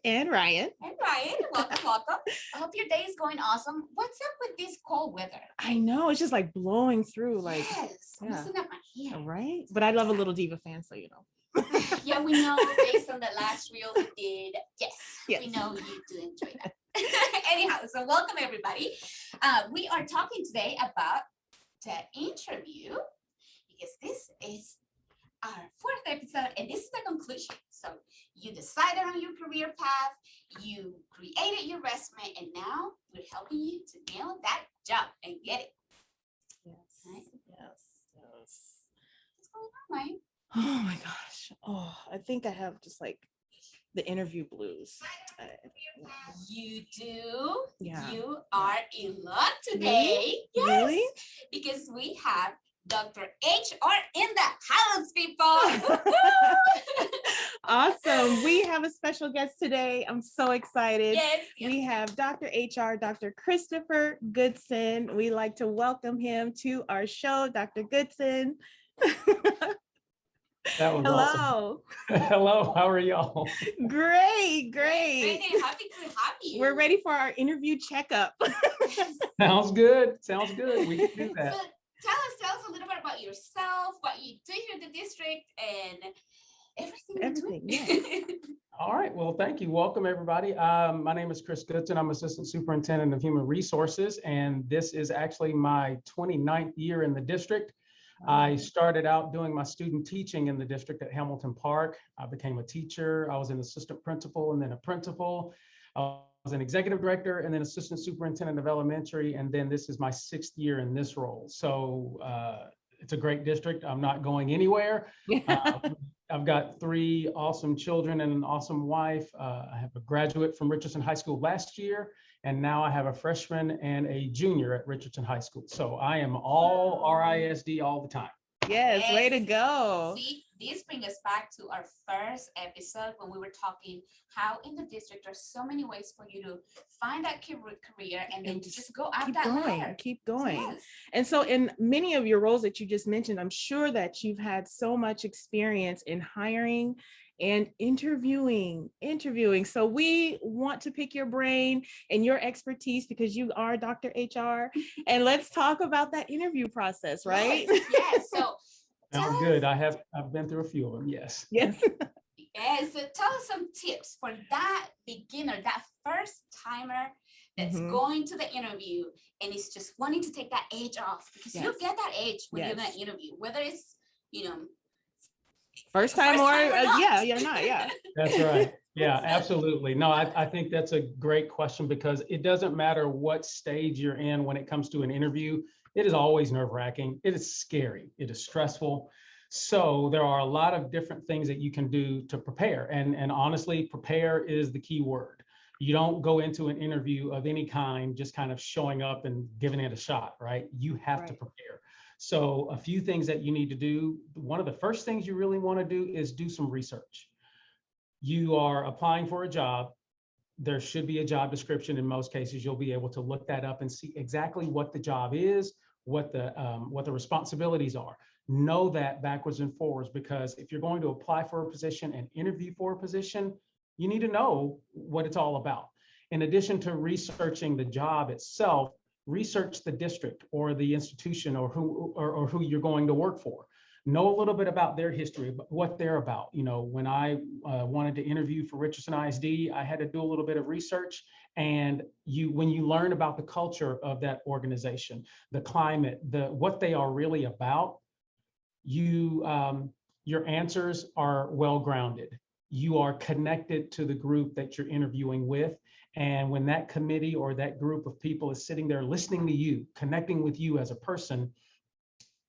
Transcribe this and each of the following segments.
And Ryan. And Ryan, welcome. I hope your day is going awesome. What's up with this cold weather? I know, it's just like blowing through, like, yes, messing up my hair. Right? But I love a little diva fan, so you know. Yeah, we know based on the last reel we did. Yes. We know you do enjoy that. Anyhow, so welcome everybody. We are talking today about the interview because this is our fourth episode and this is the conclusion. So you decided on your career path, you created your resume, and now we're helping you to nail that job and get it. Yes. Right? Yes. What's going on, Ryan? Oh my gosh. Oh, I think I have just like the interview blues. You do? Yeah. You are in luck today. Really? Yes. Really? Because we have Dr. HR in the house, people. Awesome. We have a special guest today. I'm so excited. Yes. We have Dr. HR, Dr. Christopher Goodson. We like to welcome him to our show, Dr. Goodson. That was Hello. Awesome. Hello, how are y'all? Happy Great. to have you. We're ready for our interview checkup. Sounds good. We can do that. So tell us a little bit about yourself, what you do here in the district, and everything. Yes. All right. Well, thank you. Welcome, everybody. My name is Chris Goodson. I'm Assistant Superintendent of Human Resources, and this is actually my 29th year in the district. I started out doing my student teaching in the district at Hamilton Park. I became a teacher. I was an assistant principal and then a principal. I was an executive director and then assistant superintendent of elementary. And then this is my 6th year in this role. So it's a great district. I'm not going anywhere. I've got 3 awesome children and an awesome wife. I have a graduate from Richardson High School last year. And now I have a freshman and a junior at Richardson High School. So I am all RISD all the time. Yes, way to go. See, this brings us back to our first episode when we were talking how in the district there's so many ways for you to find that career and then just go up that ladder. Keep going. Yes. And so in many of your roles that you just mentioned, I'm sure that you've had so much experience in hiring and interviewing. So we want to pick your brain and your expertise because you are Dr. HR. And let's talk about that interview process, right? Yes. So sounds good. I've been through a few of them. Yes. Yes. So tell us some tips for that beginner, that first timer that's going to the interview and is just wanting to take that edge off because you get that edge when you're in an interview, whether it's, first time or not. That's right. Yeah, absolutely. No, I think that's a great question because it doesn't matter what stage you're in when it comes to an interview. It is always nerve-wracking. It is scary. It is stressful. So there are a lot of different things that you can do to prepare. And honestly, prepare is the key word. You don't go into an interview of any kind just kind of showing up and giving it a shot, right? You have to prepare. So a few things that you need to do. One of the first things you really want to do is do some research. You are applying for a job. There should be a job description. In most cases, you'll be able to look that up and see exactly what the job is, what the responsibilities are. Know that backwards and forwards, because if you're going to apply for a position and interview for a position, you need to know what it's all about. In addition to researching the job itself, research the district or the institution or who you're going to work for. Know a little bit about their history, what they're about. When I wanted to interview for Richardson ISD, I had to do a little bit of research. And when you learn about the culture of that organization, the climate, what they are really about, your answers are well-grounded. You are connected to the group that you're interviewing with. And when that committee or that group of people is sitting there listening to you, connecting with you as a person,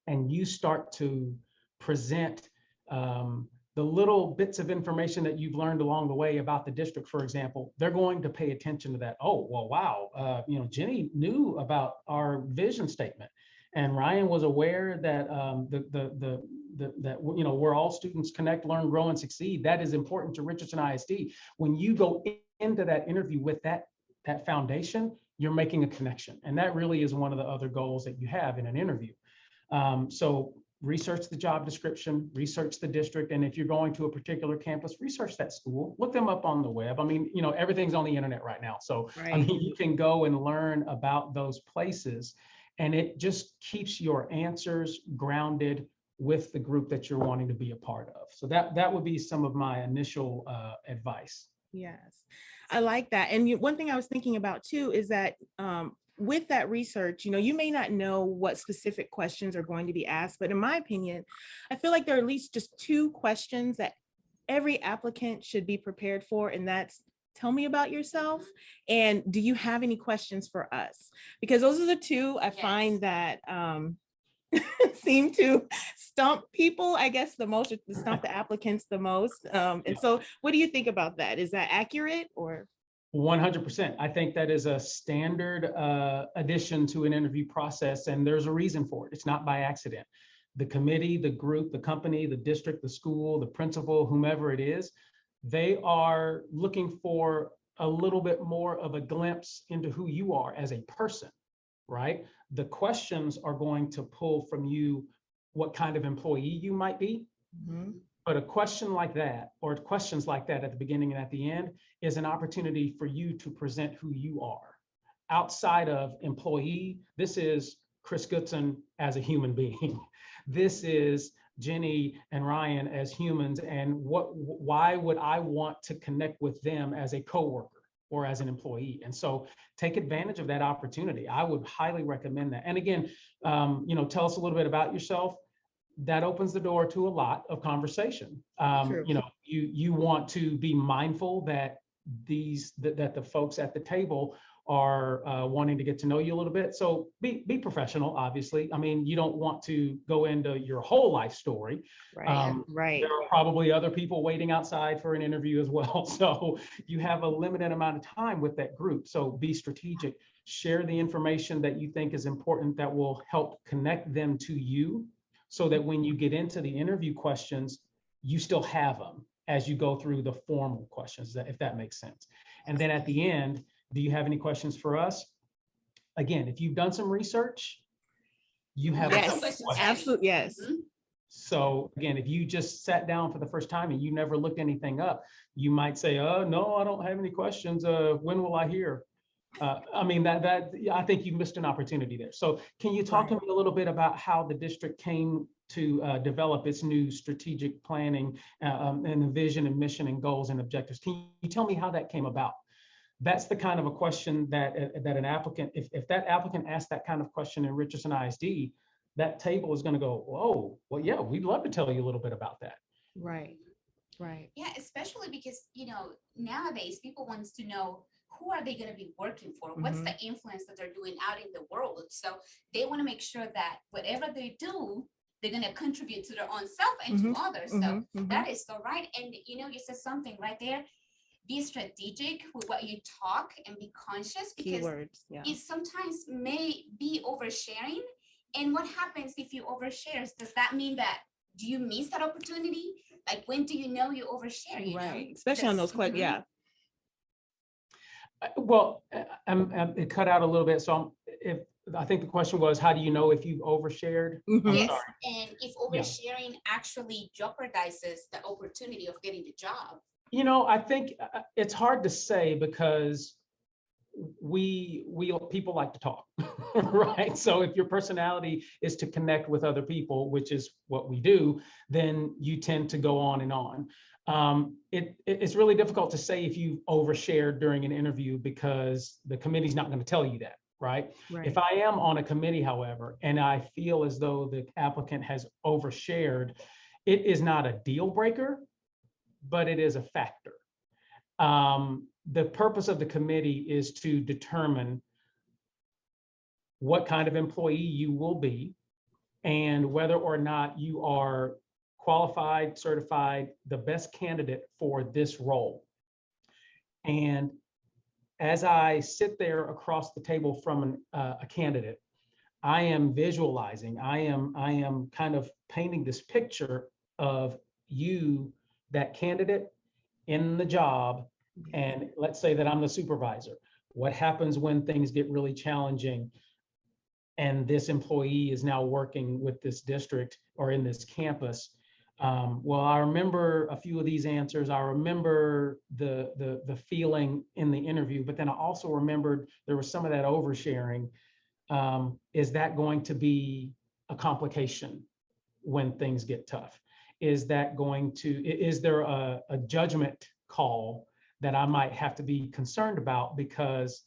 and you start to present the little bits of information that you've learned along the way about the district, for example, they're going to pay attention to that. Oh, well, wow, Jenny knew about our vision statement. And Ryan was aware that where all students connect, learn, grow, and succeed. That is important to Richardson ISD. When you go into that interview with that foundation, you're making a connection, and that really is one of the other goals that you have in an interview. So research the job description, research the district, and if you're going to a particular campus, research that school, look them up on the web. I mean, you know, everything's on the internet right now. So, I Right. mean, you can go and learn about those places, and it just keeps your answers grounded with the group that you're wanting to be a part of. So that would be some of my initial advice. Yes, I like that. And one thing I was thinking about too is that with that research, you know, you may not know what specific questions are going to be asked, but in my opinion, I feel like there are at least just 2 questions that every applicant should be prepared for, and that's, tell me about yourself, and do you have any questions for us? Because those are the 2 I find that seem to stump people, I guess, the most, or to stump the applicants the most. And so what do you think about that? Is that accurate or? 100%. I think that is a standard addition to an interview process, and there's a reason for it. It's not by accident. The committee, the group, the company, the district, the school, the principal, whomever it is, they are looking for a little bit more of a glimpse into who you are as a person, right? The questions are going to pull from you what kind of employee you might be. Mm-hmm. But a question like that, or questions like that at the beginning and at the end, is an opportunity for you to present who you are. Outside of employee, this is Chris Goodson as a human being. This is Jenny and Ryan as humans, and why would I want to connect with them as a coworker or as an employee? And so take advantage of that opportunity. I would highly recommend that. And again, you know, tell us a little bit about yourself. That opens the door to a lot of conversation. You know, you want to be mindful that that the folks at the table are wanting to get to know you a little bit. So be professional, obviously. I mean, you don't want to go into your whole life story. Right. Right. There are probably other people waiting outside for an interview as well. So you have a limited amount of time with that group. So be strategic. Share the information that you think is important that will help connect them to you, so that when you get into the interview questions, you still have them as you go through the formal questions, if that makes sense. And then at the end, do you have any questions for us? Again, if you've done some research, you have yes, absolutely, yes. So again, if you just sat down for the first time and you never looked anything up, you might say, oh, no, I don't have any questions. When will I hear? I mean, I think you missed an opportunity there. So can you talk to me a little bit about how the district came to develop its new strategic planning and the vision and mission and goals and objectives? Can you tell me how that came about? That's the kind of a question that an applicant, if that applicant asked that kind of question in Richardson ISD, that table is going to go, whoa, well, yeah, we'd love to tell you a little bit about that. Right, right. Yeah, especially because, you know, nowadays people want to know, who are they going to be working for? What's the influence that they're doing out in the world? So they want to make sure that whatever they do, they're going to contribute to their own self and to others. So that is so right. And, you know, you said something right there. Be strategic with what you talk and be conscious, because keywords, it sometimes may be oversharing. And what happens if you overshare? Does that mean that, do you miss that opportunity? Like, when do you know you overshare? You right, know? especially on those questions. Yeah. Well, it cut out a little bit. So I think the question was, how do you know if you've overshared? Yes, and if oversharing actually jeopardizes the opportunity of getting the job. You know, I think it's hard to say, because people like to talk, right? So if your personality is to connect with other people, which is what we do, then you tend to go on and on. It's really difficult to say if you've overshared during an interview, because the committee's not going to tell you that, right? If I am on a committee, however, and I feel as though the applicant has overshared, it is not a deal breaker, but it is a factor. The purpose of the committee is to determine what kind of employee you will be and whether or not you are qualified, certified, the best candidate for this role. And as I sit there across the table from a candidate, I am visualizing, I am kind of painting this picture of you, that candidate, in the job. And let's say that I'm the supervisor. What happens when things get really challenging? and this employee is now working with this district or in this campus. Well, I remember a few of these answers. I remember the feeling in the interview, but then I also remembered there was some of that oversharing. Is that going to be a complication when things get tough? Is that going to, is there a judgment call that I might have to be concerned about because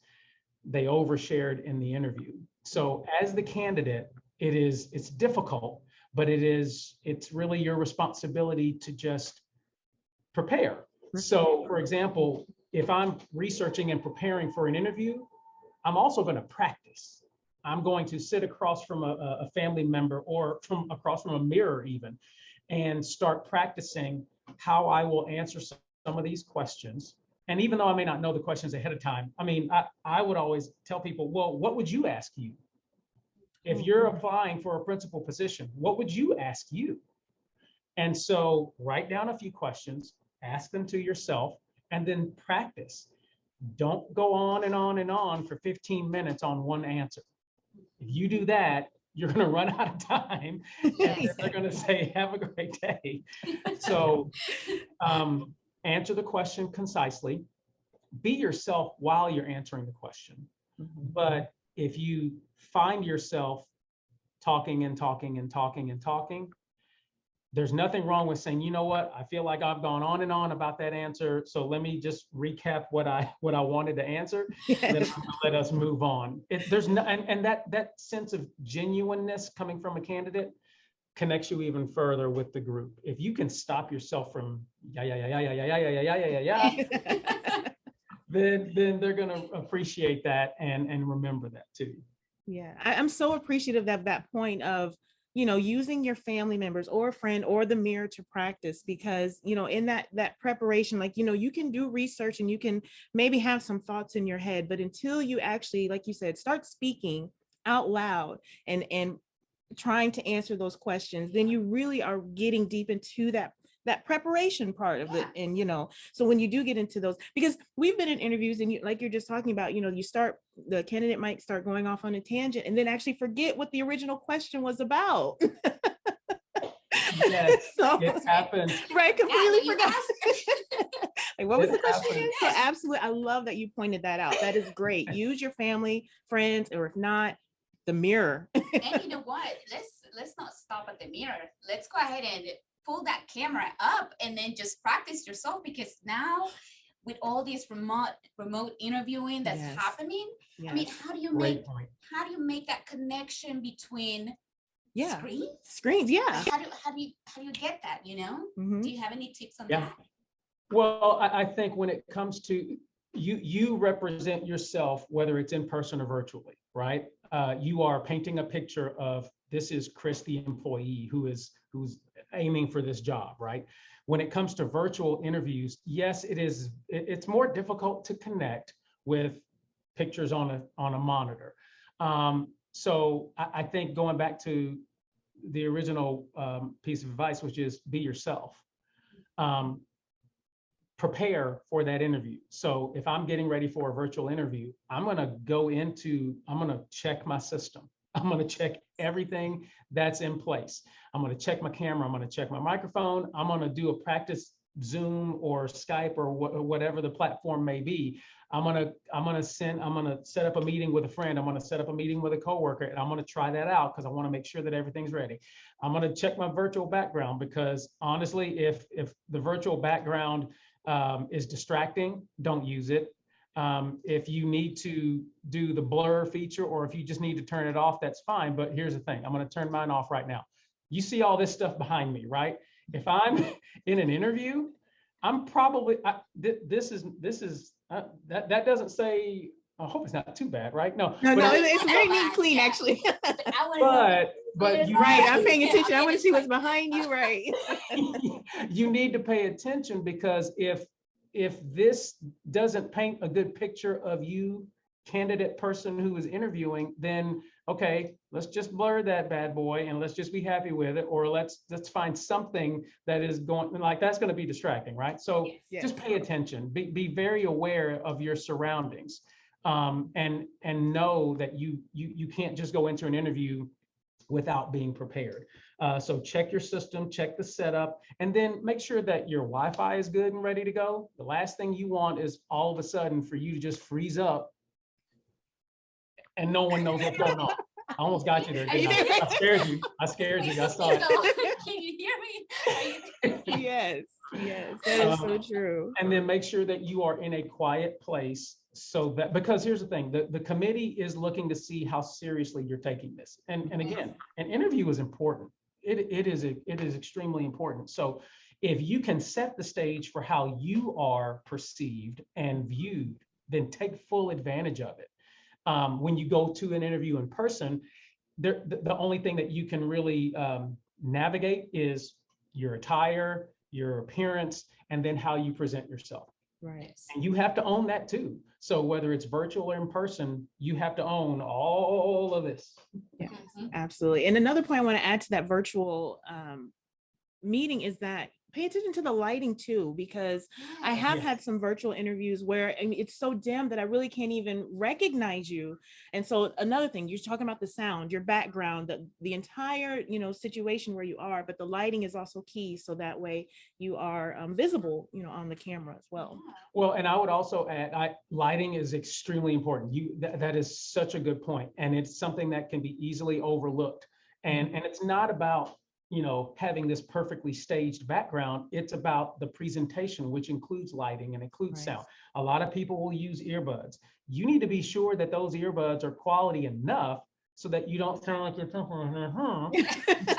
they overshared in the interview? So as the candidate, it's difficult, but it's really your responsibility to just prepare. So for example, if I'm researching and preparing for an interview, I'm also going to practice. I'm going to sit across from a family member or across from a mirror even, and start practicing how I will answer some of these questions. And even though I may not know the questions ahead of time, I mean, I would always tell people, well, what would you ask you? If you're applying for a principal position, what would you ask you? And so write down a few questions, ask them to yourself, and then practice. Don't go on and on and on for 15 minutes on one answer. If you do that, you're going to run out of time, and they're going to say, have a great day. So answer the question concisely. Be yourself while you're answering the question. But if you find yourself talking and talking and talking and talking, there's nothing wrong with saying, you know what, I feel like I've gone on and on about that answer, so let me just recap what I wanted to answer, and then let us move on. There's no, and that sense of genuineness coming from a candidate connects you even further with the group. If you can stop yourself from then they're going to appreciate that and remember that too. Yeah, I'm so appreciative of that point of, using your family members or a friend or the mirror to practice, because, in that preparation, like, you can do research and you can maybe have some thoughts in your head, but until you actually, like you said, start speaking out loud and trying to answer those questions, then you really are getting deep into that preparation part of it. And, so when you do get into those, because we've been in interviews and like you're just talking about, the candidate might start going off on a tangent and then actually forget what the original question was about. Yes, so, it happens. Right, completely forgot. Like, what was the question again? So absolutely, I love that you pointed that out. That is great. Use your family, friends, or if not, the mirror. And you know what? Let's not stop at the mirror. Let's go ahead and pull that camera up and then just practice yourself, because now with all this remote interviewing that's happening, I mean, how do you make that connection between screens? Yeah. How do you get that, Do you have any tips on that? Well, I think when it comes to you represent yourself, whether it's in person or virtually, right? You are painting a picture of, this is Chris, the employee who's aiming for this job, right? When it comes to virtual interviews, yes, it's more difficult to connect with pictures on a monitor. So I think going back to the original piece of advice, which is be yourself. Prepare for that interview. So if I'm getting ready for a virtual interview, I'm going to check my system. I'm going to check everything that's in place. I'm going to check my camera. I'm going to check my microphone. I'm going to do a practice Zoom or Skype or whatever the platform may be. I'm going to set up a meeting with a friend. I'm going to set up a meeting with a coworker, and I'm going to try that out because I want to make sure that everything's ready. I'm going to check my virtual background, because honestly, if the virtual background is distracting, don't use it. If you need to do the blur feature, or if you just need to turn it off, that's fine. But here's the thing, I'm going to turn mine off right now. You see all this stuff behind me, right? If I'm in an interview, I'm probably, that doesn't say, I hope it's not too bad, right? No, it's very neat and clean, actually. But you right, I'm paying attention. I want to see what's behind you, right? You need to pay attention, because if this doesn't paint a good picture of you, candidate person who is interviewing, then okay, let's just blur that bad boy and let's just be happy with it, or let's find something that is going, like, that's going to be distracting, right? So just pay attention, be very aware of your surroundings. and know that you can't just go into an interview without being prepared. So check your system, check the setup, and then make sure that your Wi-Fi is good and ready to go. The last thing you want is all of a sudden for you to just freeze up and no one knows what's going on. I almost got you there. I scared you. I scared you. I saw it. Can you hear me? Yes, that is so true. And then make sure that you are in a quiet place, so that, because here's the thing, the committee is looking to see how seriously you're taking this. And again, an interview is important. It is extremely important. So if you can set the stage for how you are perceived and viewed, then take full advantage of it. When you go to an interview in person, the only thing that you can really navigate is your attire, your appearance, and then how you present yourself. Right. And you have to own that too. So whether it's virtual or in person, you have to own all of this. Yeah, absolutely. And another point I want to add to that virtual meeting is that pay attention to the lighting too, because I have had some virtual interviews where it's so dim that I really can't even recognize you. And so another thing, you're talking about the sound, your background, the entire, situation where you are, but the lighting is also key. So that way you are visible, on the camera as well. Well, and I would also add, lighting is extremely important. That is such a good point. And it's something that can be easily overlooked. And it's not about, having this perfectly staged background. It's about the presentation, which includes lighting and includes sound. A lot of people will use earbuds. You need to be sure that those earbuds are quality enough so that you don't sound like you're talking,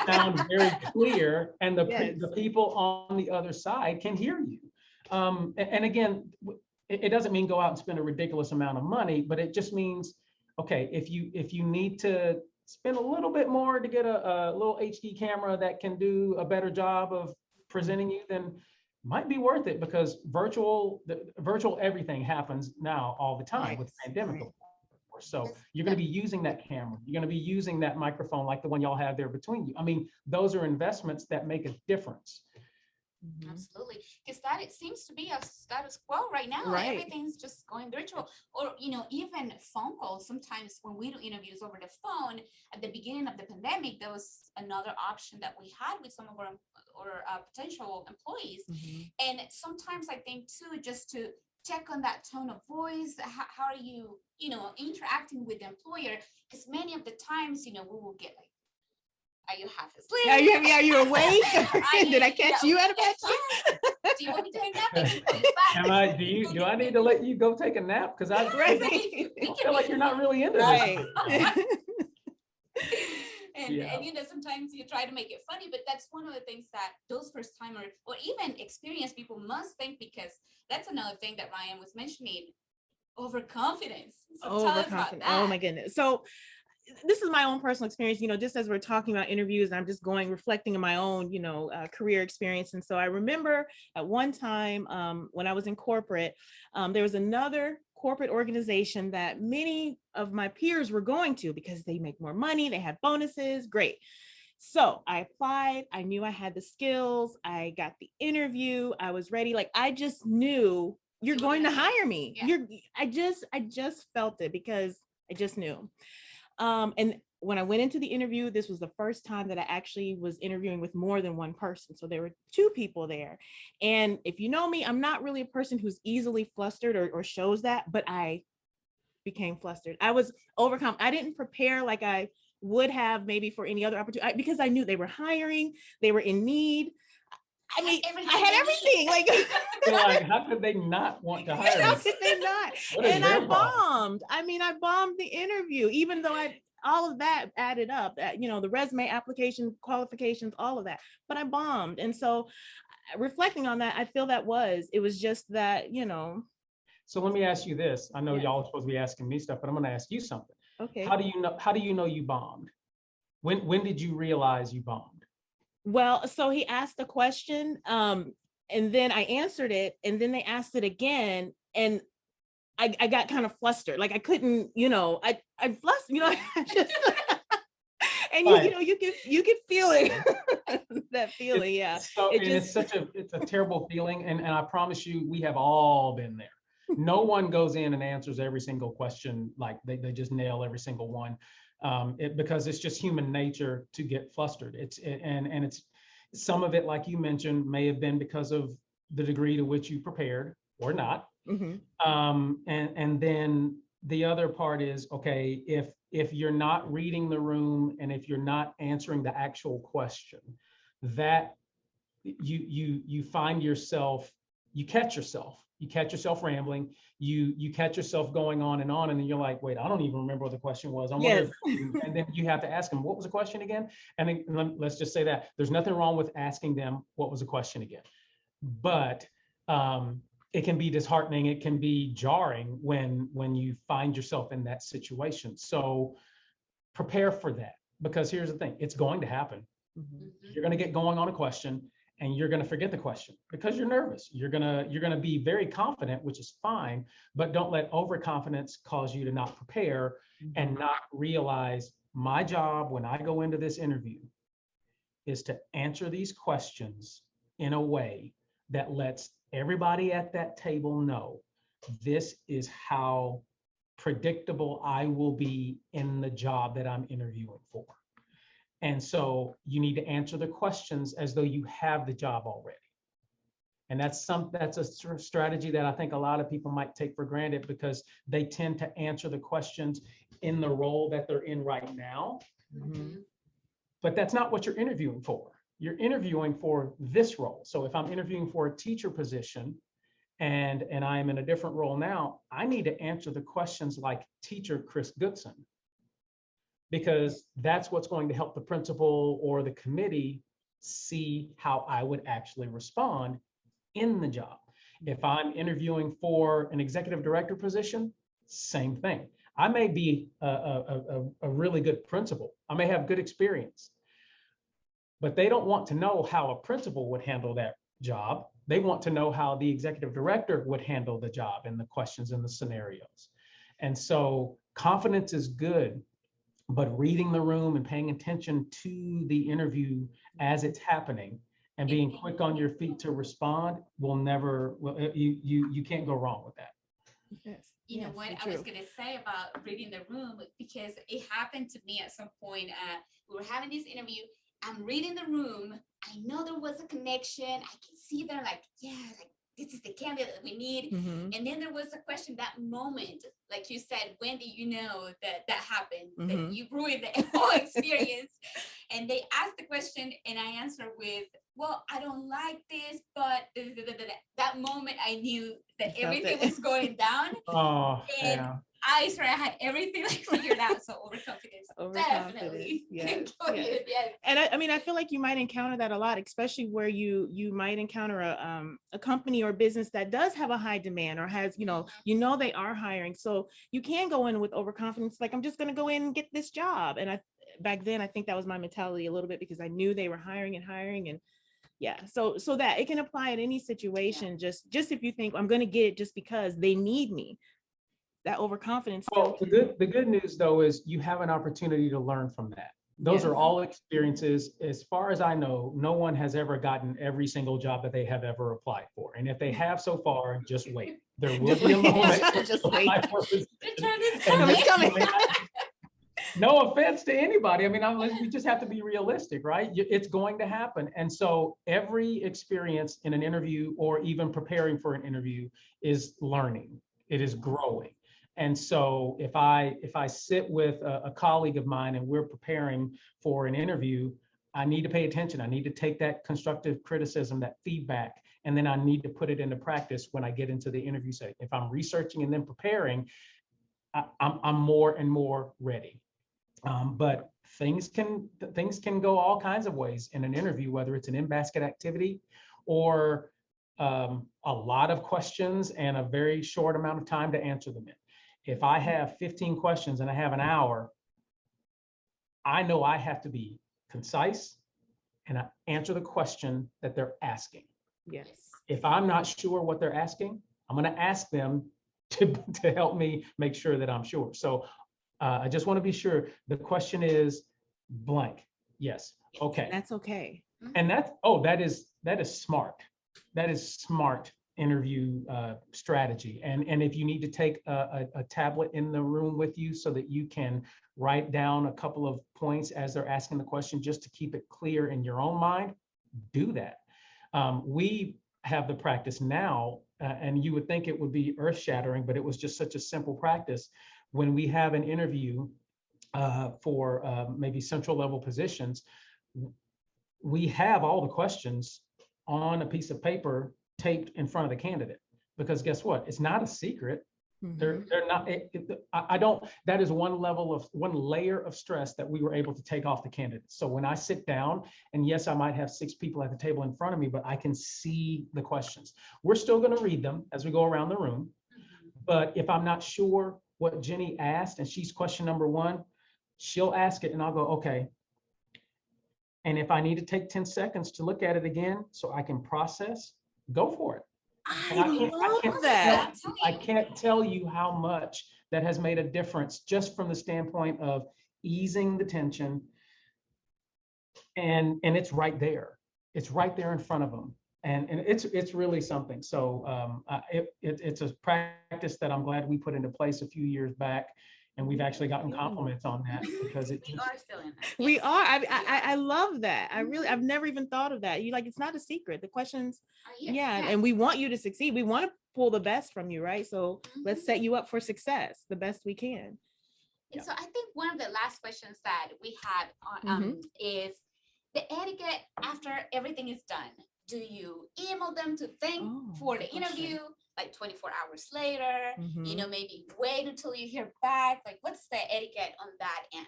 sound very clear, and the people on the other side can hear you. And again, it doesn't mean go out and spend a ridiculous amount of money, but it just means, okay, if you need to spend a little bit more to get a little HD camera that can do a better job of presenting you, then might be worth it, because virtual everything happens now all the time with the pandemic. So you're going to be using that camera. You're going to be using that microphone like the one y'all have there between you. I mean, those are investments that make a difference. Absolutely, because that it seems to be a status quo right now. Everything's just going virtual, or even phone calls. Sometimes when we do interviews over the phone, at the beginning of the pandemic, there was another option that we had with some of our potential employees. And sometimes I think too, just to check on that tone of voice, how are you interacting with the employer, because many of the times we will get like, are you half asleep? Are you awake? Did I catch you at a bad time? Do you want me to hang up? Do I need to let you go take a nap? Because I feel like you're not really into this. And sometimes you try to make it funny, but that's one of the things that those first timers or even experienced people must think, because that's another thing that Ryan was mentioning, overconfidence. So tell us about that. Oh my goodness. So this is my own personal experience, just as we're talking about interviews, I'm just reflecting on my own, career experience. And so I remember at one time when I was in corporate, there was another corporate organization that many of my peers were going to because they make more money, they have bonuses, great. So I applied, I knew I had the skills, I got the interview, I was ready. Like, I just knew you're going to hire me. I just felt it, because I just knew. And when I went into the interview, this was the first time that I actually was interviewing with more than one person. So there were two people there. And if you know me, I'm not really a person who's easily flustered or shows that, but I became flustered. I was overcome. I didn't prepare like I would have maybe for any other opportunity, because I knew they were hiring, they were in need. I mean, I had everything. Like, how could they not want to hire me? How could they not? And I bombed. I bombed the interview, even though all of that added up, the resume, application, qualifications, all of that, but I bombed. And so reflecting on that, I feel it was just that, So let me ask you this. I know y'all are supposed to be asking me stuff, but I'm going to ask you something. Okay. How do you know you bombed? When did you realize you bombed? Well, so he asked a question, and then I answered it, and then they asked it again, and I got kind of flustered. Like, I couldn't, I flustered, I just, and you could feel it, that feeling, So it's a terrible feeling, and I promise you, we have all been there. No one goes in and answers every single question, like they just nail every single one, because it's just human nature to get flustered. And it's some of it, like you mentioned, may have been because of the degree to which you prepared or not. Mhm. And then the other part is, okay, if you're not reading the room and if you're not answering the actual question, that you find yourself, you catch yourself rambling, you catch yourself going on, and then you're like, wait, I don't even remember what the question was. I wonder Yes. and then you have to ask them, what was the question again? And then let's just say that there's nothing wrong with asking them what was the question again, but it can be disheartening, it can be jarring when you find yourself in that situation. So prepare for that, because here's the thing, it's going to happen. Mhm. You're going to get going on a question and you're going to forget the question because you're nervous. You're going to be very confident, which is fine, but don't let overconfidence cause you to not prepare and not realize my job when I go into this interview is to answer these questions in a way that lets everybody at that table know this is how predictable I will be in the job that I'm interviewing for. And so you need to answer the questions as though you have the job already. And that's a strategy that I think a lot of people might take for granted because they tend to answer the questions in the role that they're in right now. Mhm. But that's not what you're interviewing for. You're interviewing for this role. So if I'm interviewing for a teacher position and I am in a different role now, I need to answer the questions like teacher Chris Goodson, because that's what's going to help the principal or the committee see how I would actually respond in the job. If I'm interviewing for an executive director position, same thing. I may be a really good principal. I may have good experience, but they don't want to know how a principal would handle that job. They want to know how the executive director would handle the job and the questions and the scenarios. And so confidence is good, but reading the room and paying attention to the interview as it's happening and being quick on your feet to respond will never, you can't go wrong with that. Yes. You know Yes, what so I was true. going to say about reading the room, because it happened to me at some point. We were having this interview. I'm reading the room. I know there was a connection. I can see they're like, yeah, like this is the candidate that we need. Mhm. And then there was a question, that moment, like you said, when did you know that that happened, that Mhm. you ruined the whole experience? And they asked the question and I answered with, well, I don't like this, but that moment I knew that You felt everything it. was going down. Oh, And yeah. I swear I had everything like figured out. So overconfidence, Overconfidence, definitely yes, included. yes. Yes. And I mean, I feel like you might encounter that a lot, especially where you might encounter a company or business that does have a high demand or has, they are hiring. So you can go in with overconfidence, like I'm just going to go in and get this job. And back then I think that was my mentality a little bit, because I knew they were hiring and yeah. So that it can apply in any situation. Just if you think I'm going to get it just because they need me, that overconfidence still Well, the good news though is you have an opportunity to learn from that. Those Yes. are all experiences. As far as I know, no one has ever gotten every single job that they have ever applied for. And if they have so far, just wait. There will be a moment. Just wait. Return is And It's coming. no offense to anybody. I mean, we just have to be realistic, right? It's going to happen. And so every experience in an interview or even preparing for an interview is learning. It is growing. And so if I sit with a colleague of mine and we're preparing for an interview, I need to pay attention. I need to take that constructive criticism, that feedback, and then I need to put it into practice when I get into the interview setting. If I'm researching and then preparing, I'm more and more ready. But things can go all kinds of ways in an interview, whether it's an in-basket activity or a lot of questions and a very short amount of time to answer them in. If I have 15 questions and I have an hour, I know I have to be concise and I answer the question that they're asking. Yes. If I'm not sure what they're asking, I'm going to ask them to help me make sure that I'm sure. So I just want to be sure the question is blank. Yes. Okay. That's okay. And that is smart. That is smart interview strategy. And if you need to take a tablet in the room with you so that you can write down a couple of points as they're asking the question, just to keep it clear in your own mind, do that. We have the practice now, and you would think it would be earth-shattering, but it was just such a simple practice. When we have an interview for maybe central level positions, we have all the questions on a piece of paper taped in front of the candidate, because guess what? It's not a secret. They're not, I don't, that is one layer of stress that we were able to take off the candidates. So when I sit down, and yes, I might have 6 people at the table in front of me, but I can see the questions. We're still going to read them as we go around the room. But if I'm not sure what Jenny asked, and she's question number 1, she'll ask it and I'll go, okay. And if I need to take 10 seconds to look at it again so I can process, go for it. I can't tell you how much that has made a difference, just from the standpoint of easing the tension. And it's right there. It's right there in front of them. And it's really something. So it's a practice that I'm glad we put into place a few years back. And we've actually gotten compliments on that, because we are still in that. We are. I love that. I've never even thought of that. It's not a secret. The questions, and we want you to succeed. We want to pull the best from you, right? So let's set you up for success the best we can. And so I think one of the last questions that we had is the etiquette after everything is done. Do you email them to thank for the interview, like 24 hours later, maybe wait until you hear back? Like, what's the etiquette on that end?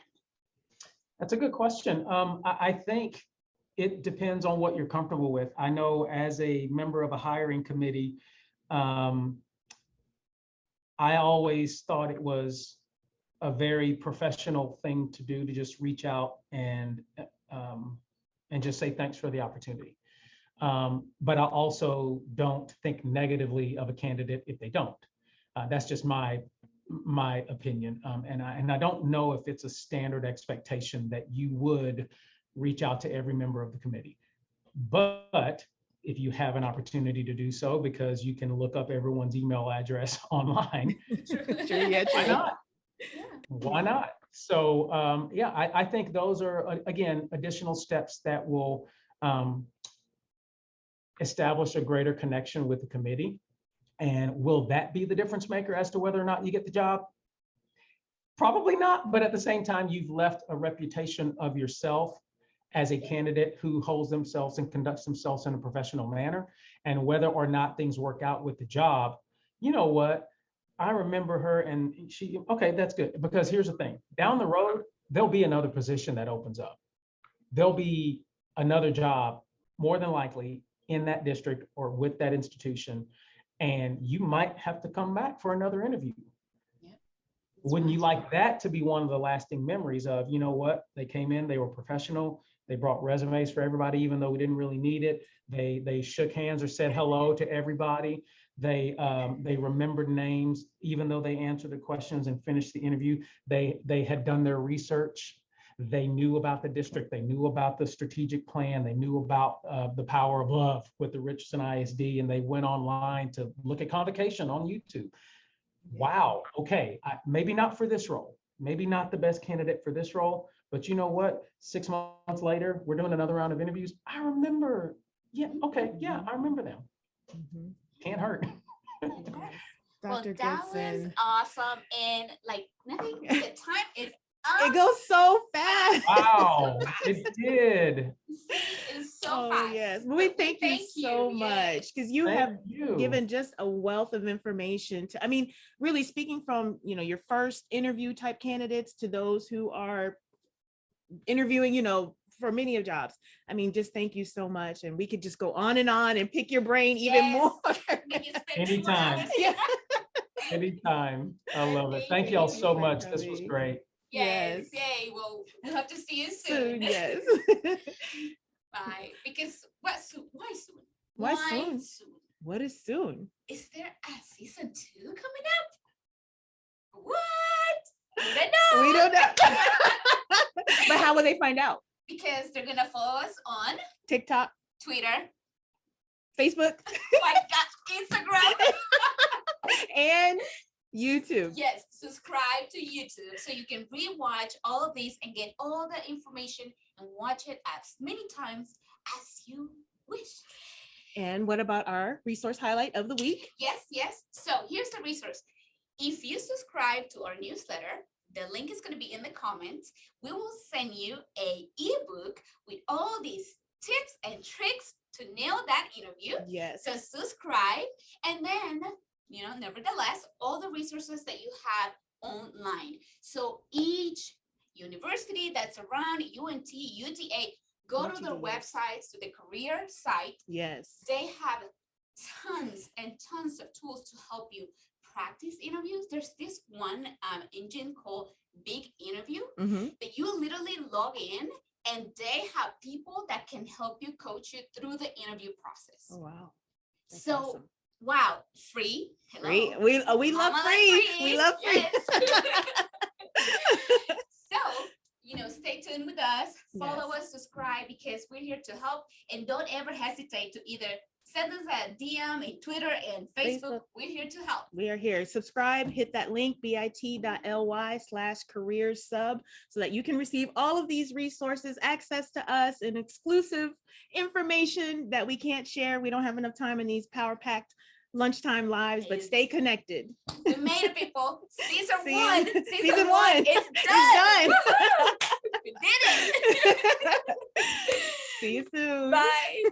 That's a good question. I think it depends on what you're comfortable with. I know as a member of a hiring committee, I always thought it was a very professional thing to do, to just reach out and just say thanks for the opportunity. But I also don't think negatively of a candidate if they don't. That's just my opinion. And I don't know if it's a standard expectation that you would reach out to every member of the committee. But if you have an opportunity to do so, because you can look up everyone's email address online, why not? Why not? So I think those are, again, additional steps that will establish a greater connection with the committee. And will that be the difference maker as to whether or not you get the job? Probably not, but at the same time, you've left a reputation of yourself as a candidate who holds themselves and conducts themselves in a professional manner. And whether or not things work out with the job, you know what? I remember her, and she, okay, that's good. Because here's the thing, down the road, there'll be another position that opens up. There'll be another job, more than likely, in that district or with that institution, and you might have to come back for another interview. Wouldn't you like that to be one of the lasting memories of, you know what, they came in, they were professional, they brought resumes for everybody, even though we didn't really need it. They shook hands or said hello to everybody. They remembered names, even though they answered the questions and finished the interview. They had done their research. They knew about the district. They knew about the strategic plan. They knew about the power of love with the Richardson ISD, and they went online to look at convocation on YouTube. Wow. Okay. Maybe not for this role. Maybe not the best candidate for this role, but you know what? 6 months later, we're doing another round of interviews. I remember. Yeah. Okay. Yeah, I remember them. Can't hurt. Well, Dr. that Goodson was awesome. And like nothing, the time is up. It goes so fast. Wow, it did. It's so fast. Yes. Well, we thank you so much, because you have given just a wealth of information to, I mean, really speaking from, your first interview type candidates to those who are interviewing, for many of jobs. I mean, just thank you so much. And we could just go on and pick your brain even more. Anytime. Anytime. I love it. Thank y'all so much. This was great. Yes. Yay. Well, we'll have to see you soon. Yes. Bye. Because why soon? Why soon? What is soon? Is there a season 2 coming up? What? We don't know. But how will they find out? Because they're gonna follow us on TikTok, Twitter, Facebook. Oh my God. Instagram, and YouTube. Yes, subscribe to YouTube so you can rewatch all of these and get all the information and watch it as many times as you wish. And what about our resource highlight of the week? Yes. So here's the resource. If you subscribe to our newsletter, the link is going to be in the comments. We will send you an ebook with all these tips and tricks to nail that interview. Yes. So subscribe, and then, nevertheless, all the resources that you have online. So each university that's around UNT, UTA, go to their websites, to the career site. Yes. They have tons and tons of tools to help you practice interviews. There's this one engine called Big Interview that you literally log in, and they have people that can help you, coach you through the interview process. Oh, wow. That's so awesome. Wow, free. Hello. Free. We love free. We love free. Yes. So, stay tuned with us, follow us, subscribe, because we're here to help. And don't ever hesitate to either send us a DM, in Twitter and Facebook. We're here to help. We are here. Subscribe, hit that link, bit.ly/careersub, so that you can receive all of these resources, access to us, and exclusive information that we can't share. We don't have enough time in these power-packed lunchtime lives, but stay connected. We made it, people. Season one. Season one. It's done. We did it. See you soon. Bye.